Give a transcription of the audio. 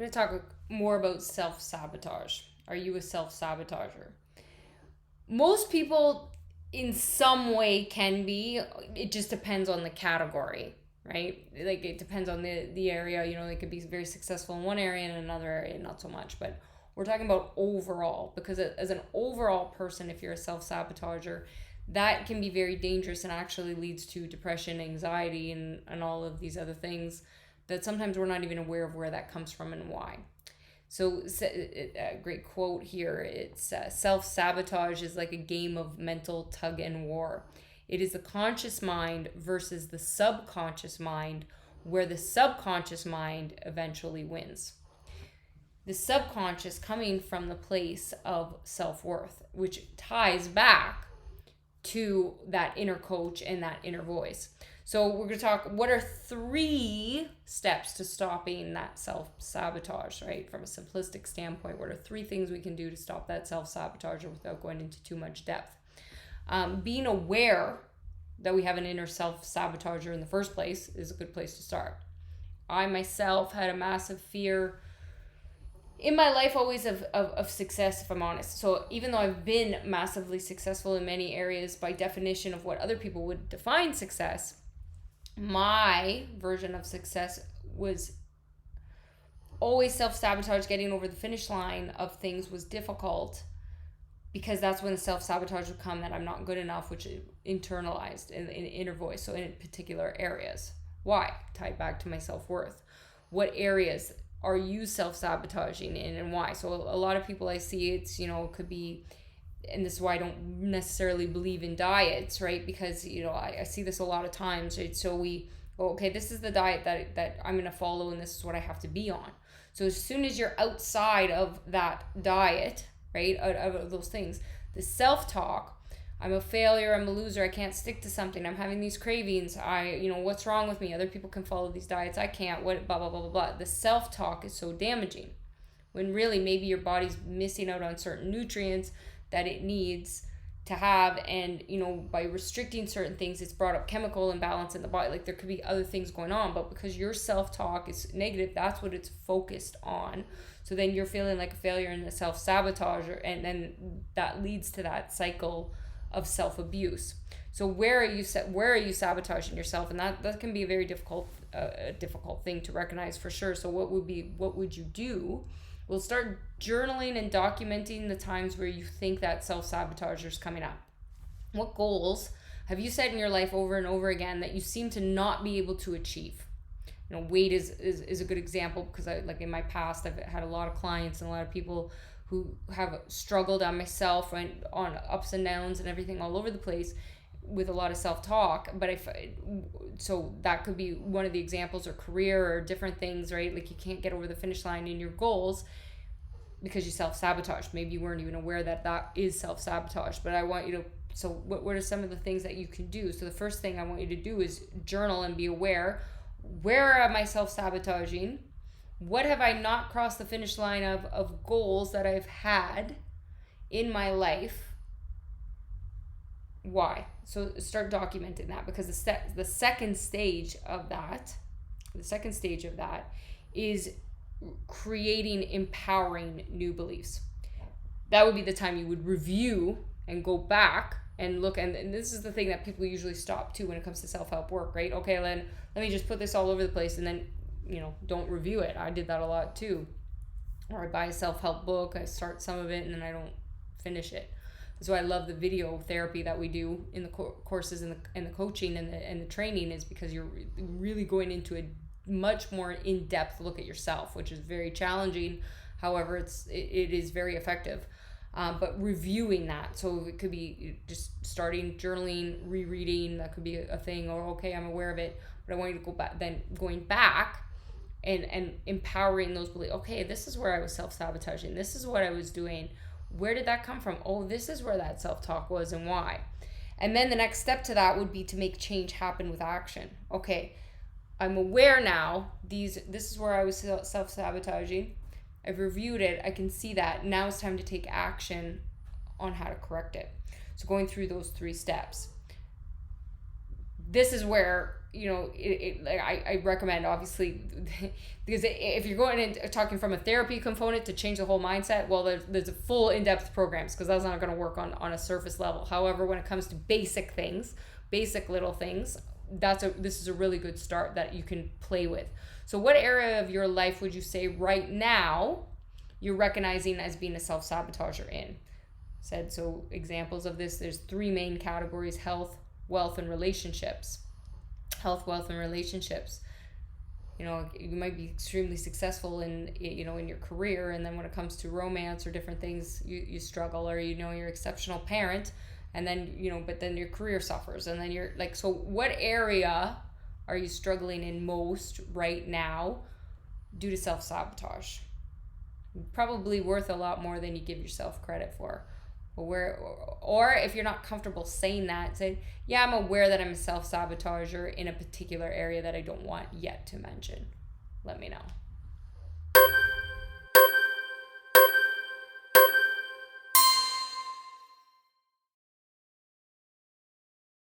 going to talk more about self-sabotage. Are you a self-sabotager? Most people in some way can be. It just depends on the category, right? Like it depends on the area. They could be very successful in one area and another area not so much. But we're talking about overall, because as an overall person, if you're a self-sabotager, that can be very dangerous and actually leads to depression, anxiety, and all of these other things that sometimes we're not even aware of where that comes from and why. So, a great quote here, it's self-sabotage is like a game of mental tug and war. It is the conscious mind versus the subconscious mind, where the subconscious mind eventually wins. The subconscious coming from the place of self-worth, which ties back to that inner coach and that inner voice. So we're going to talk, what are 3 steps to stopping that self-sabotage, right? From a simplistic standpoint, what are 3 things we can do to stop that self-sabotage without going into too much depth? Being aware that we have an inner self-sabotager in the first place is a good place to start. I myself had a massive fear in my life always of success, if I'm honest. So even though I've been massively successful in many areas by definition of what other people would define success, my version of success was always self-sabotage. Getting over the finish line of things was difficult because that's when the self-sabotage would come, that I'm not good enough, which is internalized in inner voice. So in particular areas. Why? Tied back to my self-worth. What areas are you self-sabotaging in and why? So a lot of people I see, it's, it could be, and this is why I don't necessarily believe in diets, right? Because, I see this a lot of times, right? So we go, okay, this is the diet that I'm going to follow and this is what I have to be on. So as soon as you're outside of that diet, right, out of those things, the self-talk, I'm a failure, I'm a loser, I can't stick to something, I'm having these cravings, what's wrong with me? Other people can follow these diets, I can't, blah, blah, blah, blah, blah. The self-talk is so damaging when really maybe your body's missing out on certain nutrients that it needs to have, and by restricting certain things, it's brought up chemical imbalance in the body. Like there could be other things going on, but because your self-talk is negative, that's what it's focused on. So then you're feeling like a failure and a self-sabotager, and then that leads to that cycle of self-abuse. So where are you sabotaging yourself? And that can be a very difficult thing to recognize for sure. So what would you do? We'll start journaling and documenting the times where you think that self-sabotage is coming up. What goals have you set in your life over and over again that you seem to not be able to achieve? Weight is a good example, because in my past, I've had a lot of clients and a lot of people who have struggled on myself, and on ups and downs and everything all over the place with a lot of self-talk. But so that could be one of the examples, or career, or different things, right? Like you can't get over the finish line in your goals because you self-sabotage. Maybe you weren't even aware that is self-sabotage. But I want you to, so what are some of the things that you can do? So the first thing I want you to do is journal and be aware. Where am I self-sabotaging? What have I not crossed the finish line of goals that I've had in my life? Why? So start documenting that, because the second stage of that is creating empowering new beliefs. That would be the time you would review and go back and look, and this is the thing that people usually stop to when it comes to self-help work, right? Okay, then let me just put this all over the place and then don't review it. I did that a lot too. Or I buy a self-help book, I start some of it, and then I don't finish it. That's why I love the video therapy that we do in the courses and the coaching and the training, is because you're really going into a much more in-depth look at yourself, which is very challenging. However, it is very effective. But reviewing that, so it could be just starting journaling, rereading, that could be a thing, or okay, I'm aware of it, but I want you to go back, then going back and empowering those beliefs. Okay, this is where I was self-sabotaging, this is what I was doing, where did that come from? Oh, this is where that self-talk was and why. And then the next step to that would be to make change happen with action. Okay, I'm aware now, this is where I was self-sabotaging, I've reviewed it, I can see that. Now it's time to take action on how to correct it. So going through those 3 steps. This is where I recommend, obviously, because if you're going and talking from a therapy component to change the whole mindset, well, there's a full in-depth programs, because that's not going to work on a surface level. However, when it comes to basic things, basic little things, this is a really good start that you can play with. So what area of your life would you say right now you're recognizing as being a self-sabotager in? So examples of this, there's 3 main categories: health, wealth, and relationships. Health, wealth, and relationships. You might be extremely successful in your career, and then when it comes to romance or different things, you struggle, or you're an exceptional parent, and then but then your career suffers, and then you're like, so what area are you struggling in most right now due to self-sabotage? Probably worth a lot more than you give yourself credit for. Or if you're not comfortable saying that, say, yeah, I'm aware that I'm a self-sabotager in a particular area that I don't want yet to mention. Let me know.